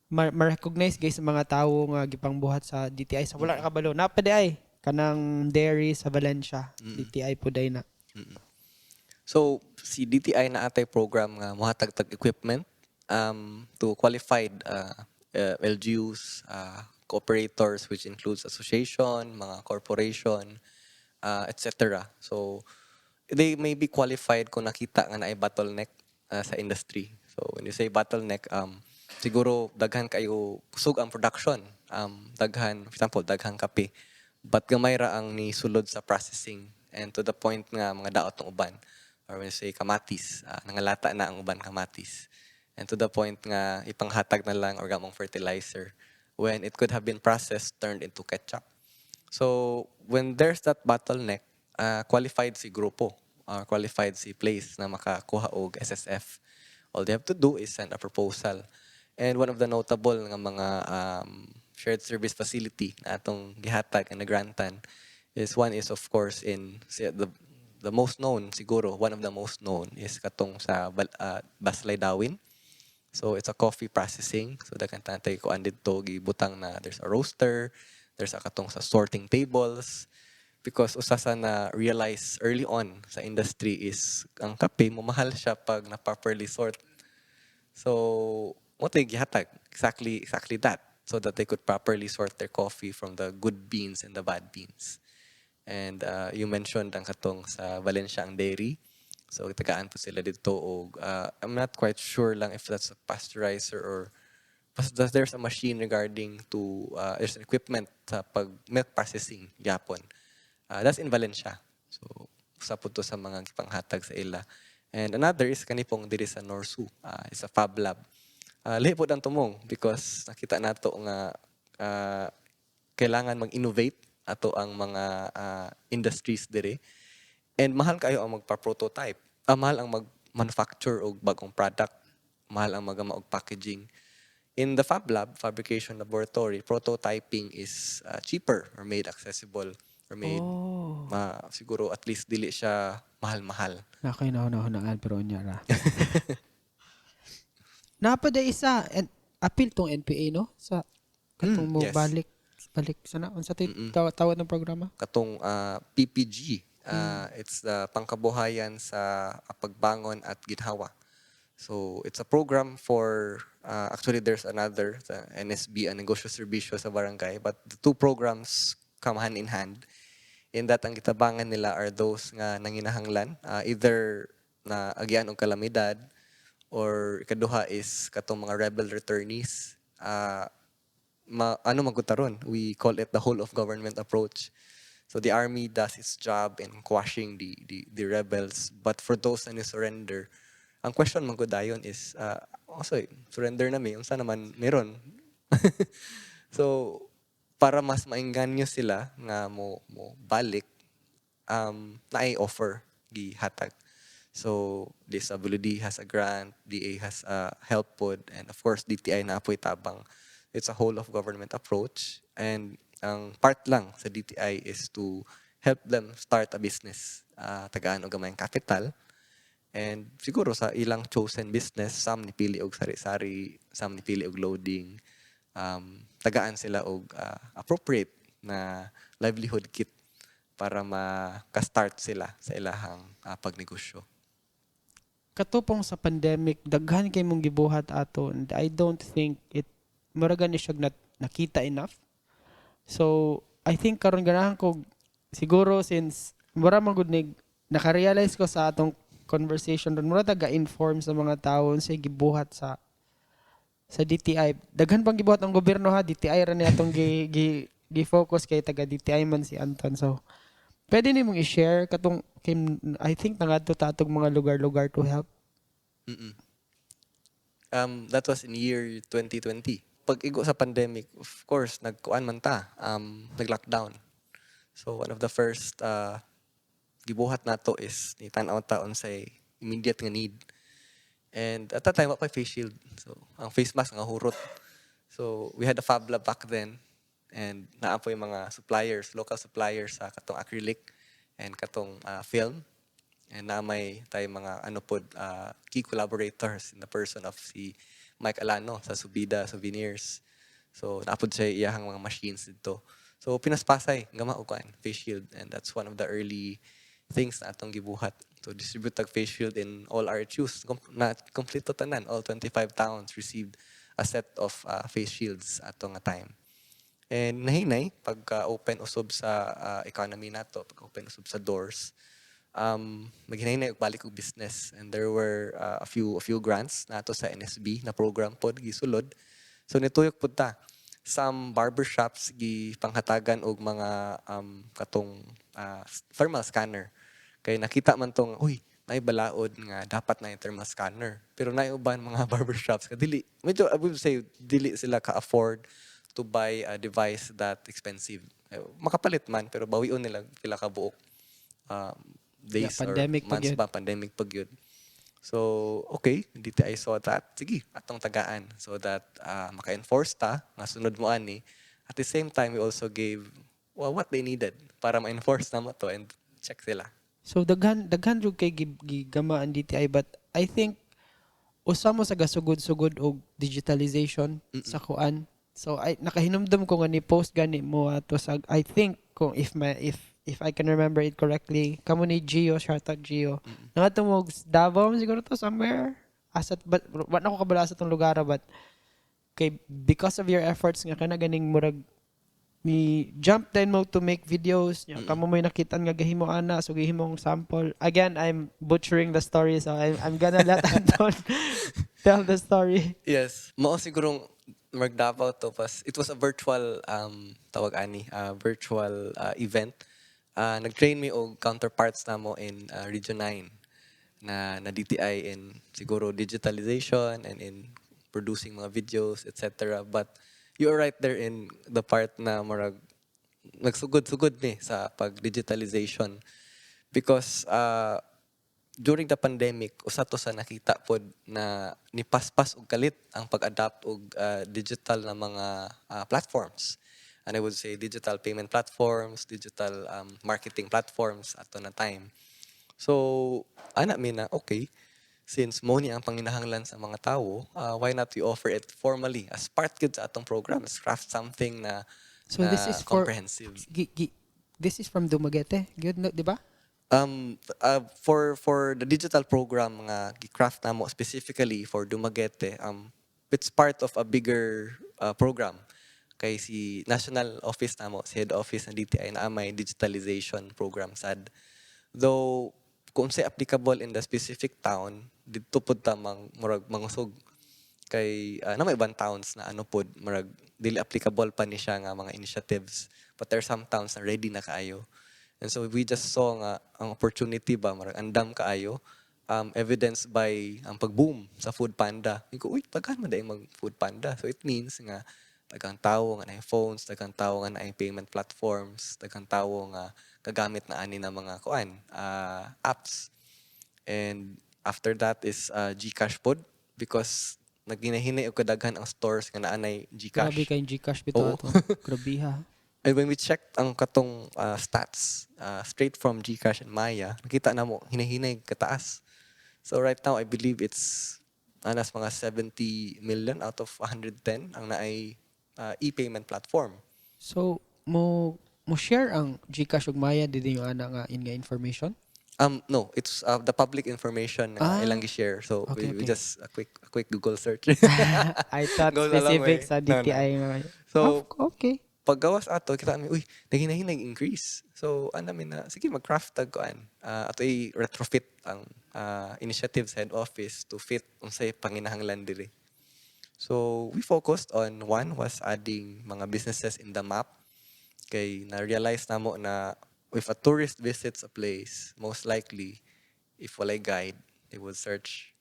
ma-recognize guys sa mga tawo nga gipangbuhat sa DTI sa wala Mm-mm. kabalo. Napade ay kanang dairy sa Valencia. Mm-mm. DTI po day na. Mm-mm. So, si DTI na atay program nga mohatag-tag equipment to qualified LGUs, cooperators, which includes association, mga corporation, etc. So, they may be qualified kung nakita nga naay bottleneck sa industry. So, when you say bottleneck, siguro daghan kayo kusog ang production. Daghan, for example, daghan kape. But gamay ra ang ni sulod sa processing and to the point nga mga daot ng uban. Or when you say kamatis, nangalata na ang uban kamatis. And to the point nga ipanghatag na lang orgamong fertilizer when it could have been processed, turned into ketchup. So, when there's that bottleneck, qualified si grupo, qualified si place na makakuha og SSF. All they have to do is send a proposal. And one of the notable nga mga shared service facility na atong gihatag and nagrantan is one is of course in the most known siguro, one of the most known is katong sa Baslay Dawin. So it's a coffee processing. So daghan tantay ko andid to gibutang na there's a roaster, there's a katong sa sorting tables because usasa na realize early on sa industry is ang kape mo mahal siya pag na properly sort. So mo tay gihatag exactly that so that they could properly sort their coffee from the good beans and the bad beans. And you mentioned ang katong sa Valencia ang dairy. So tagaan po sila dito og I'm not quite sure lang if that's a pasteurizer or there's a machine regarding to there's an equipment sa pag milk processing yapon. That's in Valencia. So usa po to sa mga gipanghatag sa ila. And another is kanipong diri sa Norsu. It's a Fab Lab. Lahi po ang tumong because nakita nato nga kailangan mag-innovate ato ang mga industries dire. And mahal kayo ang magpa-prototype. Mahal ang mag-manufacture og bagong product. Mahal ang magama og packaging. In the Fab Lab, fabrication laboratory, prototyping is cheaper or made accessible or made Oh. siguro at least dili siya mahal-mahal. Nakay na pero nya ra. Napade isa and appeal tong NPA no sa katong mo Yes. balik sana unsa tay Mm-mm. tawad ng programa? Katong PPG, it's the pangkabuhayan sa pagbangon at ginhawa. So it's a program for actually there's another the NSB, a negosyo serbisyo sa barangay, but the two programs come hand in hand. In that ang gitabangan nila are those nga nanginahanglan, either na agian og kalamidad or ikaduha is katong mga rebel returnees. Magutaron, we call it the whole of government approach. So the army does its job in quashing the rebels, but for those na surrender, ang question man ko dayon is surrender na mi unsa naman meron. So para mas mainganyo sila nga mo balik naay offer gihatag. So DSWD has a grant, DA has a help pod, and of course DTI na apoy tabang. It's a whole of government approach and ang part lang sa DTI is to help them start a business, tagaan og gamayng capital. And siguro sa ilang chosen business, some nipili og sari-sari, some nipili og loading, tagaan sila og appropriate na livelihood kit para maka-start sila sa ilahang pagnegosyo. Katupong sa pandemic, daghan kay mong gibuhat ato, and I don't think it mura gani siya nakita enough. So, I think karon ganahan ko siguro since mura man gud naka-realize ko sa atong conversation ron, mura taga-inform sa mga tawo sa gibuhat sa DTI. Daghan pang gibuhat ang gobyerno ha, DTI ra ni atong gi-focus kay taga DTI man si Anton. So, pwede nimong i-share katong I think nangadto ta atong mga lugar-lugar to help. Mm-mm. That was in year 2020. Pag-igo sa pandemic, of course, nagkuan man ta, nag-lockdown. So one of the first gibuhat nato is ni tan-aw ta unsay immediate nga need. And at that time, wa pa face shield. So ang face mask nga hurot. So we had a Fab Lab back then, and naa po yung mga suppliers, local suppliers sa katong acrylic and katong film. And na may tayo mga key collaborators in the person of si Mike Alano sa Subida Souvenirs. So naapod siya iyahang mga machines dito. So pinaspasay gama og kuan face shield, and that's one of the early things na atong gibuhat to distribute tag face shield in all RHUs. Na kompleto tanan, all 25 towns received a set of face shields atong nga time. And nahinay pagka open usab sa economy nato, pagka open usab sa doors, maghinay balik og business, and there were a few grants nato sa NSB na program pod gisulod. So nituyok pud ta some barbershops gi panghatagan og mga katong thermal scanner, kay nakita man tong nay balaod nga dapat na yung thermal scanner, pero nay uban mga barbershops ka dili, medyo I would say dili sila ka afford to buy a device that expensive. Makapalit man pero bawion nila pila ka buok days or pandemic pag months yun. ba, pandemic pag yun. So, okay, DTI saw that. Sige, atong tagaan so that maka-enforce ta, nga sunod mo ani. At the same time, we also gave what they needed para ma-enforce na mo to and check sila. So daghan jud kay gigama ang DTI, but I think usa mo sa gasugod-sugod og digitalization sa kuan. So I nakahinumdum ko nga ni post gani mo ato sa, I think kung if I can remember it correctly, kamo ni Gio, shout out Gio. Nangato mo Davao siguro to somewhere. Asat but wa na ko kabala sa tong lugar, but kay because of your efforts nga kana ganing murag mi jump then mo to make videos nya kamo mo'y nakitaan nga gahimo ana, so gihimong sample. Again, I'm butchering the story, so I'm gonna let Anton tell the story. Yes. Mao sigurong magdapaw to pas it was a virtual tawag ani virtual event. Nag-train me og counterparts namo in Region 9 na DTI in siguro digitalization and in producing mga videos, etc. But you're right there in the part na marag nagsugod-sugod ni sa pag-digitalization, because during the pandemic usa to sa nakita pod na nipaspas og kalit ang pag-adapt og digital na mga platforms. And I would say digital payment platforms, digital marketing platforms ato na time. So ana mi na okay, since mo ni ang panginahanglan sa mga tawo, why not we offer it formally as part gid sa atong program, as craft something na So this is for comprehensive. this is from Dumaguete, good no, di ba? For the digital program nga gi-craft namo specifically for Dumaguete, it's part of a bigger program. Kay si national office namo, si head office ng DTI na may digitalization program sad. Though kung say applicable in the specific town, dito pud ta murag mangusog. Kay na may ibang towns na pod murag dili applicable pa ni siya nga mga initiatives, but there are some towns na ready na kaayo. And so we just saw nga ang opportunity ba marag andam kaayo, evidenced by ang pag-boom sa Food Panda. Iko, pagkan man dai mag Food Panda. So it means nga daghang tawo nga na phones, daghang tawo nga na payment platforms, daghang tawo nga kagamit na ani na mga apps. And after that is GCash pod, because naghinay og kadaghan ang stores nga naanay Grabe GCash. kay Gcash bitaw Oo. ato. Grabe ha. And when we checked ang katong stats straight from GCash and Maya, nakita na mo hinahinay kataas. So right now I believe it's anas mga 70 million out of 110 ang naay e-payment platform. So mo share ang GCash ug Maya dili yung ana nga in nga information? No, it's the public information nga ilang Ah, gi-share. So okay, we okay. just a quick Google search I thought goes a long specific way. sa No, no. DTI nga. So Okay. paggawas ato kita mi uy nag-increase. So ano namin na sige mag-craft tag kuan. Ato i retrofit ang initiatives head office to fit unsay panginahanglan diri. So we focused on one was adding mga businesses in the map kay na-realize namo na if a tourist visits a place, most likely if walay guide, they would search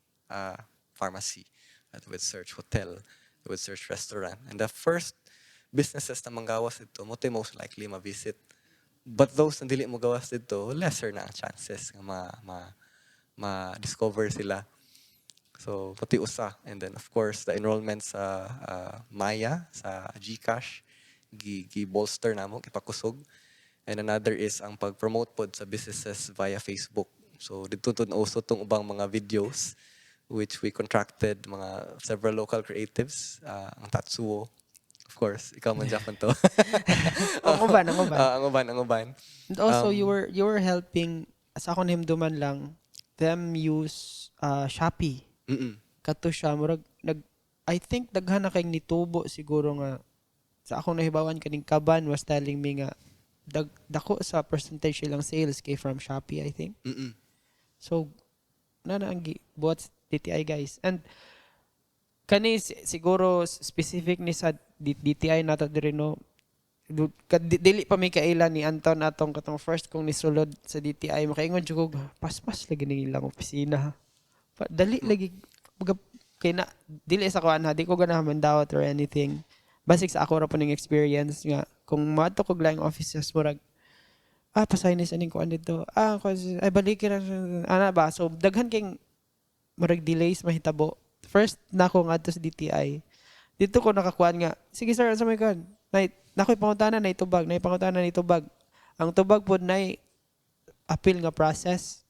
pharmacy, they would search hotel, they would search restaurant. And the first businesses na manggawas dito, mo most likely ma-visit. But those na dili mo gawas dito, lesser na ang chances nga ma-discover sila. So, pati usa. And then, of course, the enrollment sa Maya, sa GCash, gi-bolster na mo, ipakusog. And another is ang pag-promote pod sa businesses via Facebook. So, dito to also tong ubang mga videos which we contracted mga several local creatives, ang Tatsuo. Of course, ikaw man Japan to. Ang uban, ang uban. Ang uban, ang uban. And also Um, you were helping sa akong himduman lang them use Shopee. mm-mm, Kato siya murag I think daghan na kay nitubo siguro nga sa akong nahibawan kaning kaban was telling me nga dako sa percentage ilang sales kay from Shopee I think. mm-mm. So na ang buhat DTI guys. And kani siguro specific ni sa DTI nato diri no dili pa may kailan ni Anton atong katong first kong nisulod sa DTI makaingon jud ko paspas lagi ni ilang opisina. Dali lagi kay na dili sa kuan ha di ko ganahan mandawat or anything. Basic sa ako ra po ning experience nga kung maadto ko lang offices murag pasay ni aning kuan dito. Ay balik ra ana ba so daghan kay murag delays mahitabo. First nako ngadto sa DTI. Dito ko nakakuan nga sige sir sa may kuan. Nakoy pangutana na itubag, na pangutana na itubag. Ang tubag pod nay appeal nga process.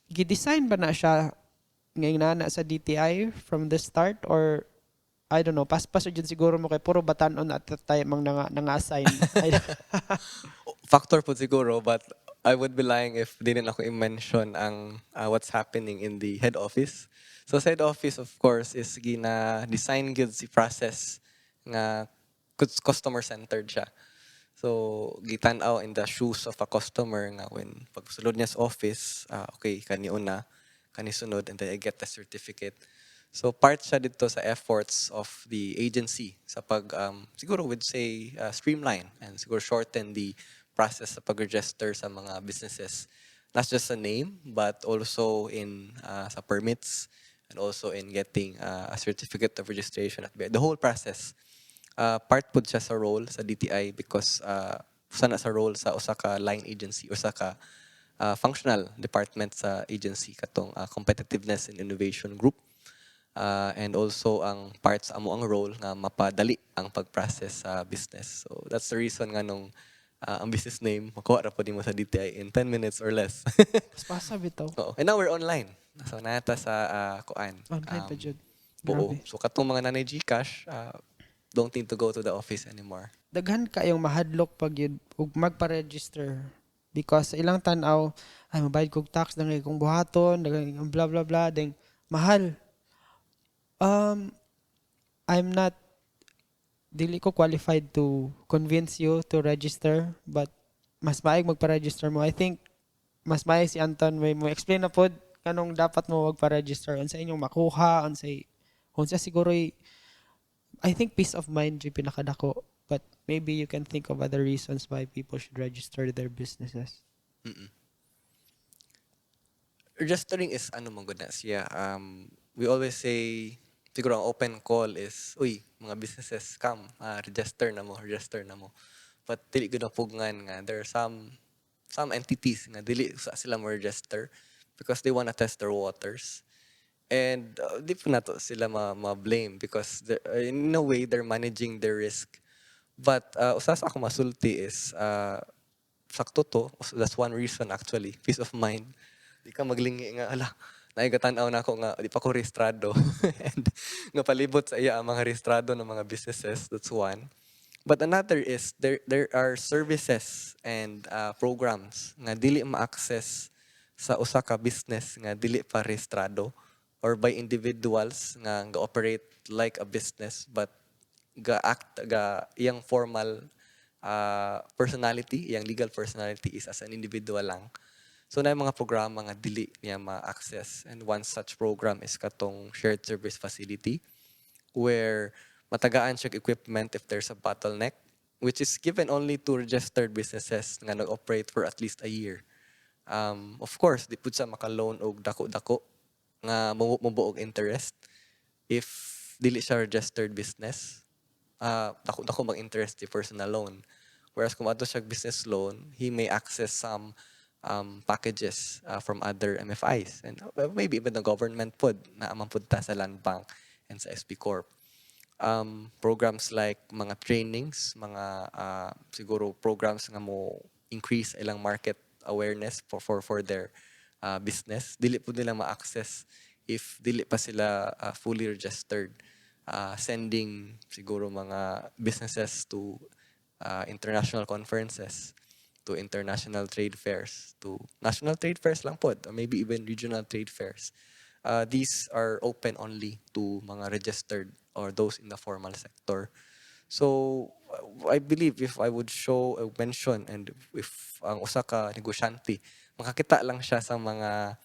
Gidesign ba na siya ngayon na sa DTI from the start or I don't know, paspas jud siguro mo kay puro batanon at tayo mang nanga-assign. Factor po siguro, but I would be lying if didn't ako i-mention ang what's happening in the head office. So sa head office, of course, is gina-design gyud si process nga customer-centered siya. So, gitan-aw in the shoes of a customer nga when pagsulod niya sa office, okay, kani una, kani sunod, and then I get the certificate. So, part siya dito sa efforts of the agency sa pag, siguro would say, streamline and siguro shorten the process sa pag-register sa mga businesses. Not just a name, but also in sa permits and also in getting a certificate of registration at the whole process. Part pud siya sa role sa DTI because sana sa role sa usa ka line agency usa ka functional department sa agency katong competitiveness and innovation group. And also ang parts amo ang role nga mapadali ang pag-process sa business. So that's the reason nga nung ang business name makuha ra pud nimo sa DTI in 10 minutes or less. Paspasa bitaw. Oo. And now we're online. So nata sa kuan. Online pa jud. Oo. Grabe. So katong mga nanay GCash, don't need to go to the office anymore. Daghan kayong mahadlok pag yun ug magpa-register because sa ilang tan-aw ay mabayad kog tax dangay kong buhaton daghan blah blah blah ding mahal. I'm not dili ko qualified to convince you to register but mas maayong magpa-register mo. I think mas maayong si Anton may mo explain na pod kanong dapat mo magpa-register unsa inyong makuha unsa siguro I think peace of mind yung pinakadako but maybe you can think of other reasons why people should register their businesses. Mm-mm. Registering is ano man gud na siya. We always say siguro ang open call is uy mga businesses come register na mo. But dili gud na pugngan nga there are some entities nga dili sa sila mo register because they wanna test their waters. And di po na to sila ma-blame because in a way they're managing their risk. But usa sa ako masulti is sakto to. That's one reason actually. Peace of mind. Di ka maglingi nga, ala, naigatan-aw na ako nga, di pa ko rehistrado. And nga palibot sa iya ang mga rehistrado ng mga businesses. That's one. But another is there are services and programs nga dili ma-access sa usa ka business nga dili pa rehistrado or by individuals nga operate like a business but ga iyang formal personality, iyang legal personality is as an individual lang. So na mga programa nga dili niya ma-access, and one such program is katong shared service facility where matagaan siya equipment if there's a bottleneck, which is given only to registered businesses nga nag-operate for at least a year. Of course, di pud sa maka-loan og dako-dako nga mabuog interest if dili siya registered business. Dako-dako mag-interest di personal loan. Whereas kung ato siya business loan, he may access some packages from other MFIs and maybe even the government pod na amang punta sa Land Bank and sa SB Corp. Programs like mga trainings, mga siguro programs nga mo increase ilang market awareness for their business. Dili po nila ma-access if dili pa sila fully registered. Sending siguro mga businesses to international conferences, to international trade fairs, to national trade fairs lang po, or maybe even regional trade fairs. These are open only to mga registered or those in the formal sector. So I believe if I would show mention and if ang usa ka negosyante makakita lang siya sa mga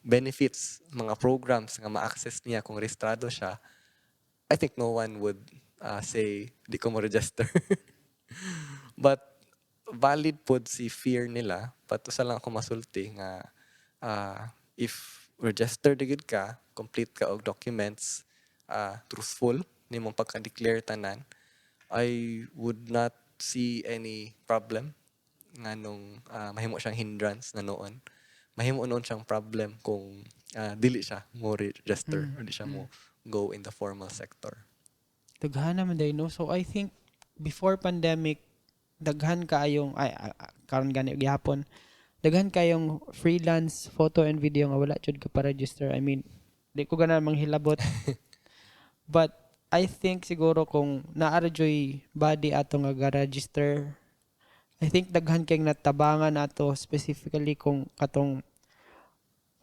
benefits, mga programs nga ma-access niya kung rehistrado siya, I think no one would say di ko mo register. But valid pod si fear nila, but usa lang ako masulti nga if registered gid ka, complete ka og documents, truthful nimong pagka-declare tanan, I would not see any problem nga nung mahimo siyang hindrance na noon. Mahimo noon siyang problem kung dili siya mo register or di siya mo go in the formal sector. Daghan naman day no. So I think before pandemic daghan kaayong karon gani gihapon. Daghan kayong freelance photo and video nga wala jud ka pa register. I mean, di ko gana manghilabot. But I think siguro kung naara joy body ato nga ga-register, I think daghan kayong natabangan ato specifically kung katong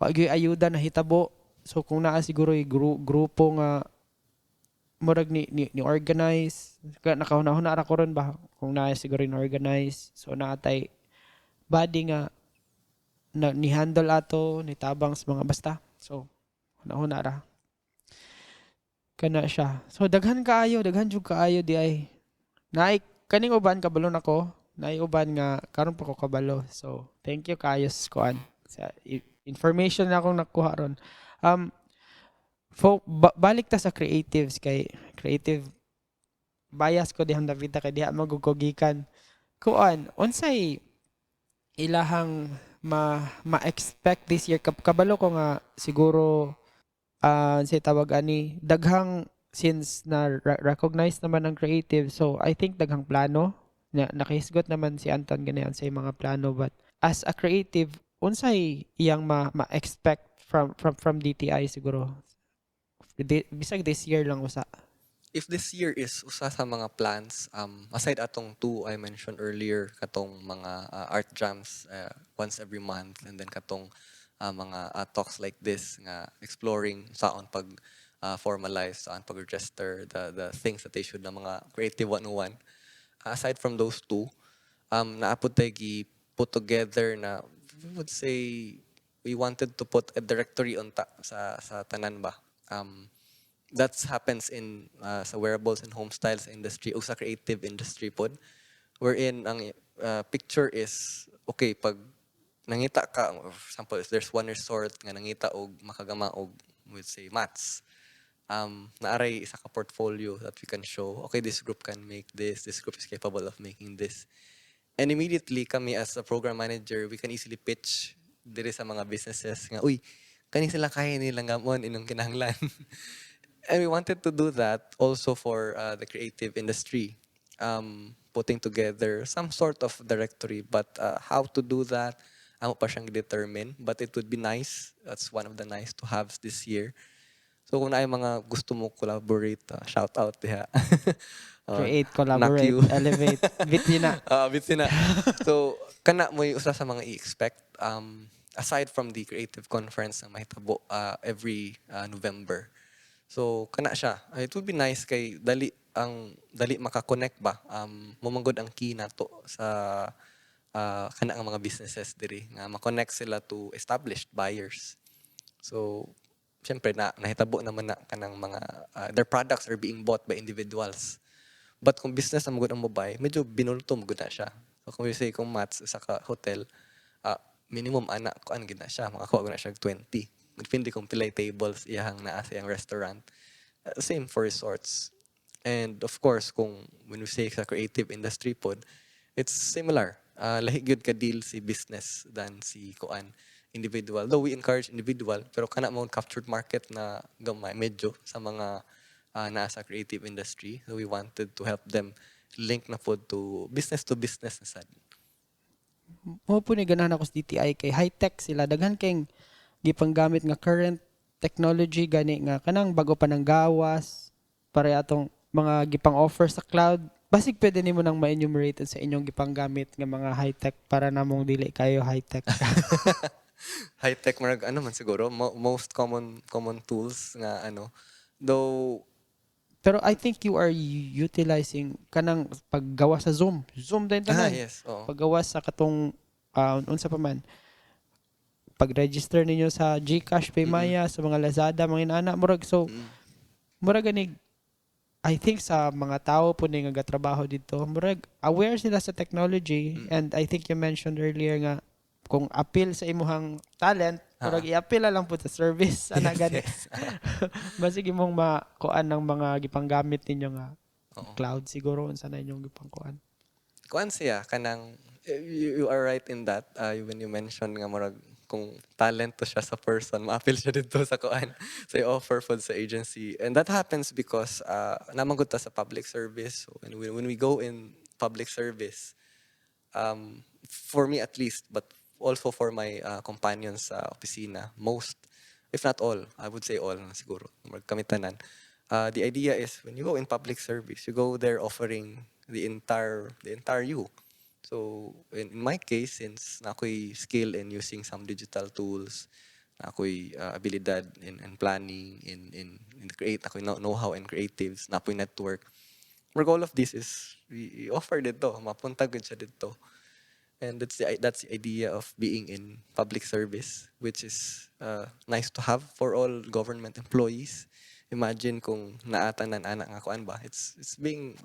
pag ayuda na hitabo. So kung naa siguro grupo nga murag ni organize nakahuna-huna ra ko ron ba kung naa siguro ni organize, so naatay body nga ni handle ato ni tabang sa mga basta, so huna-huna ra kana siya. So daghan jud kaayo di ay naay kaning uban kabalo nako, naay uban nga karon pa ko kabalo. So thank you kaayo sa kuan sa information na akong nakuha ron. Balik ta sa creatives kay creative bias ko dihang Davida kay diha magugogikan kuan unsay ilahang ma-expect this year. Kabalo ko nga siguro say tawag ani daghang since na recognize naman ang creative, so I think daghang plano na nakahisgot naman si Anton ganayan sa mga plano, but as a creative unsay iyang ma-expect from DTI siguro bisag this year lang usa. If this year is usa sa mga plans, aside atong two I mentioned earlier, katong mga art jams once every month, and then katong mga talks like this nga exploring saon pag formalize, saon pag register the things that they should na mga creative 101. Aside from those two, naapod tayo put together na we would say we wanted to put a directory on sa tanan ba. That happens in sa wearables and home styles industry o sa creative industry pod, wherein ang picture is okay pag nangita ka, for example if there's one resort nga nangita og makagama og we'd say mats, naaray isa ka portfolio that we can show, okay, this group can make this group is capable of making this, and immediately kami as a program manager we can easily pitch diri sa mga businesses nga uy kani sila kaya nilang gamon inong kinahanglan. And we wanted to do that also for the creative industry. putting together some sort of directory. But how to do that, amo pa siyang determine. But it would be nice. That's one of the nice to haves this year. So kung na mga gusto mo collaborate, shout out diha. Create, Knock collaborate, you. elevate. Biti na. Bitsin na. So, kana mo yung usa sa mga i-expect. Aside from the creative conference na mahitabo every November. So, kana siya. It would be nice kay dali maka-connect ba. Mumanggod ang key nato sa kana nga mga businesses diri nga ma-connect sila to established buyers. So, syempre nahitabo naman na kanang mga their products are being bought by individuals. But kung business na magud ang mobile, medyo binulto magud na siya. So kung we say kung mats sa ka hotel, minimum ana ko an gid na siya, makakuha na siya 20. Depende kung pilay tables iyahang naa sa iyang restaurant. Same for resorts. And of course, kung when we say sa creative industry pod, it's similar. Lahi gyud ka deal si business than si kuan individual. Though we encourage individual, pero kana mo captured market na gamay medyo sa mga nasa creative industry. So we wanted to help them link na pod to business na sad. Mo po ni ganahan ako sa DTI kay high-tech sila. Daghan kayong gipanggamit nga current technology gani nga kanang bago pa nang gawas para atong mga gipang offer sa cloud. Basig pwede nimo nang ma-enumerate sa inyong gipanggamit nga mga high-tech para namong dili kayo high-tech. High tech marag ano man siguro most common tools nga ano. Though Pero I think you are utilizing kanang paggawa sa Zoom. Zoom din tanan. yes, oo. Paggawa sa katong unsa pa man pag-register ninyo sa GCash, Mm. Paymaya, sa mga Lazada, mga inana murag so Mm. murag ganig I think sa mga tao po nga gatrabaho dito, murag aware sila sa technology Mm. and I think you mentioned earlier nga kung appeal sa imuhang talent, murag i-appeal na lang po sa service ana Yes, gani. yes. Basig imong makuan ng mga gipanggamit ninyo nga Oo. cloud siguro unsa na inyong gipangkuan. Kuan siya kanang you are right in that when you mentioned nga murag kung talent to siya sa person, ma-appeal siya dito sa kuan sa offer for sa agency. And that happens because naman gud ta sa public service. So when we go in public service, for me at least, but also for my companions sa opisina, most, if not all, I would say all na siguro, kami tanan. The idea is when you go in public service, you go there offering the entire you. So in my case, since na ako'y skill in using some digital tools, na ako'y abilidad in planning, in create, ako'y know-how and creatives, na ako'y network. Our goal of this is we offer dito, mapunta gud siya dito. And that's the idea of being in public service, which is nice to have for all government employees. Imagine kung naatanan anak nga kuan ba. It's being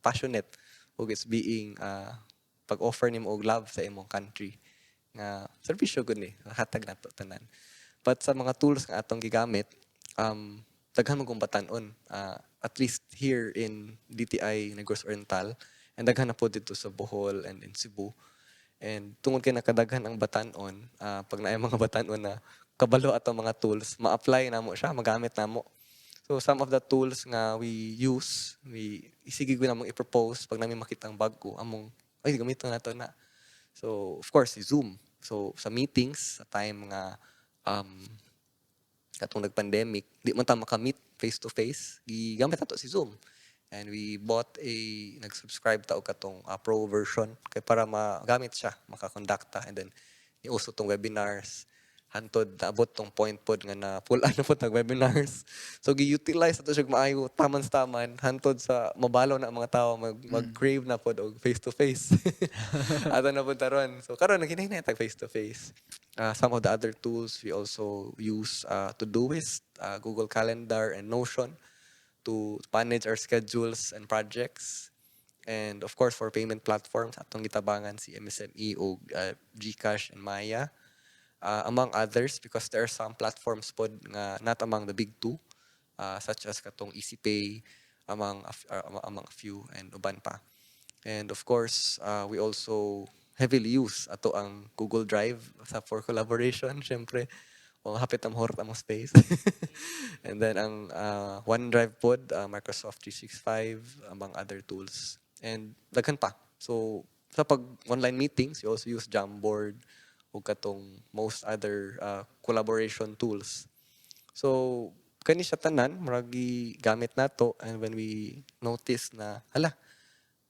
passionate ug it's being pag-offer nimo og love sa imong country nga serbisyo gud ni hatag nato tanan. But sa mga tools nga atong gigamit, daghan mo kong batan-on. At least here in DTI Negros Oriental, and daghan na po dito sa Bohol and in Cebu. And tungod kay nakadaghan ang batan-on, pag naay mga batan-on na kabalo ato mga tools, ma-apply namo siya, magamit namo. So some of the tools nga we use, isigi ko namong i-propose pag namin makitang bago, among ay gamiton nato na. So of course, si Zoom. So sa meetings, sa time nga katong nag-pandemic, di man ta makamit face to face, gigamit nato si Zoom. And we bought nag-subscribe ta og katong pro version kay para magamit siya, makakonducta and then iuso tong webinars hantod naabot tong point pod nga na full ano pod tag webinars. So gi-utilize ato siya maayo taman sa taman hantod sa mabalo na ang mga tawo mag-crave na pod og face to face. Ato na pod taron. So karon naghinay tag face to face. Some of the other tools we also use Todoist, Google Calendar and Notion to manage our schedules and projects. And of course, for payment platforms, atong gitabangan si MSME o GCash and Maya, among others, because there are some platforms pod nga not among the big two, such as katong EasyPay, among a few, and uban pa. And of course, we also heavily use ato ang Google Drive for collaboration, syempre. o hapit ang mahurot among space. And then ang OneDrive pod, Microsoft 365, among other tools. And daghan pa. So sa pag online meetings, you also use Jamboard o katong most other collaboration tools. So kani siya tanan murag gamit nato, and when we notice na hala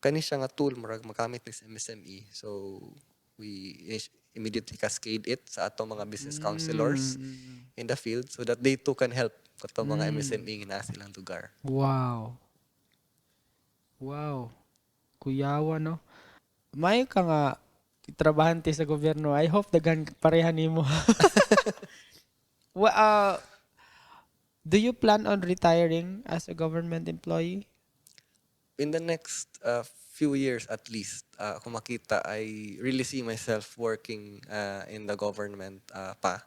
kani siya nga tool murag magamit ni sa MSME, so we immediately cascade it sa atong mga business counselors Mm. in the field so that they too can help katong mga Mm. MSME nga na silang lugar. Wow. Wow. Kuyawa, no? May ka nga trabahante sa gobyerno. I hope daghan pareha nimo. Do you plan on retiring as a government employee? In the next few years at least, kung makita, I really see myself working in the government pa.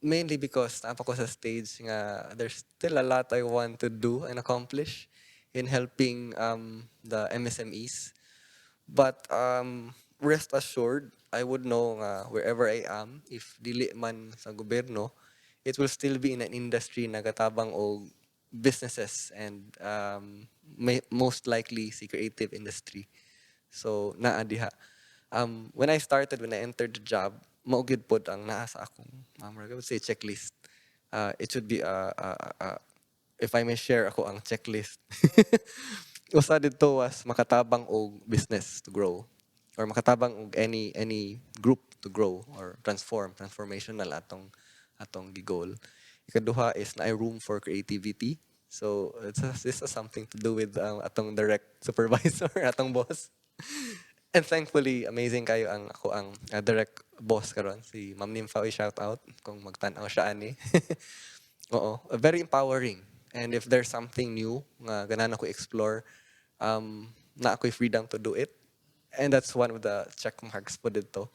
Mainly because napa ko sa stage nga there's still a lot I want to do and accomplish in helping the MSMEs. But rest assured, I would know nga wherever I am, if dili man sa gobyerno, it will still be in an industry na gatabang og businesses and most likely si creative industry. So naa diha. When I entered the job, maugid pod ang naa sa akong, I would say checklist. It should be if I may share ako ang checklist. Usa dito was makatabang og business to grow, or makatabang og any group to grow or transformational atong gigol. Ikaduha is na room for creativity. So this has something to do with atong direct supervisor, atong boss. And thankfully, amazing kayo ang ako ang direct boss karon, si Ma'am Nympha, shout out kung magtan-aw siya ani. Oo, very empowering. And if there's something new nga ganan ako explore, na ako'y freedom to do it. And that's one of the check marks po dito.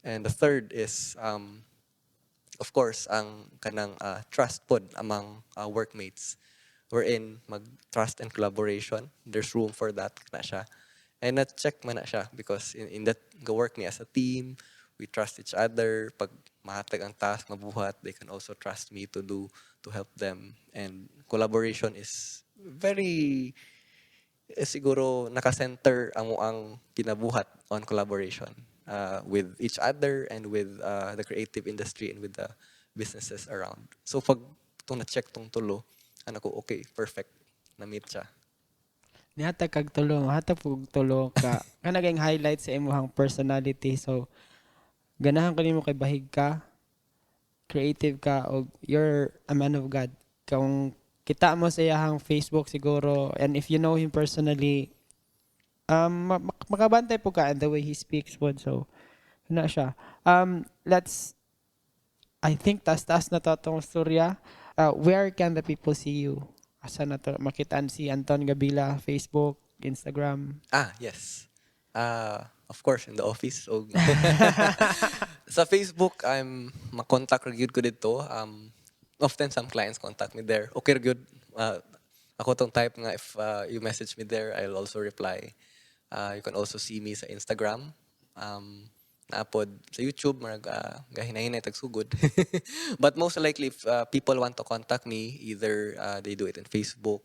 And the third is, of course, ang kanang trust pod among workmates. Wherein mag-trust and collaboration. There's room for that na siya. And na-check man na siya because in that work ni as a team, we trust each other. Pag mahatag ang task, mabuhat, they can also trust me to help them. And collaboration is very siguro nakasenter ang kinabuhat on collaboration with each other and with the creative industry and with the businesses around. So pag itong na-check tong tulo, ano ko, okay, perfect. Na-meet siya. Nihatag kag tulo, hatag pug tulo ka. Kanaging highlight sa imong personality. So ganahan ko nimo kay bahig ka, creative ka, o you're a man of God. Kung kita mo sa iyahang Facebook siguro, and if you know him personally, makabantay po ka and the way he speaks po. So, na siya. I think taas-taas na to itong storya. Where can the people see you? Asa na to? Makitaan si Anton Gabila, Facebook, Instagram. Yes. Of course, in the office. O sa Facebook, I'm makontak gyud ko dito. Often some clients contact me there. Okay gyud. Ako tong type nga if you message me there, I'll also reply. You can also see me sa Instagram. Naapod sa YouTube, marag gahinay-hinay tagsugod. But most likely, if people want to contact me, either they do it in Facebook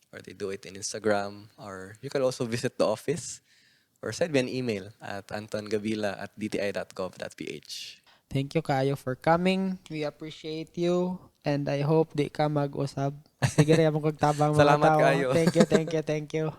or they do it in Instagram, or you can also visit the office or send me an email at antongabila@dti.gov.ph. Thank you kayo for coming. We appreciate you. And I hope di ka mag-usab. Sige rin akong kagtabang mga Salamat tao. kayo. Thank you.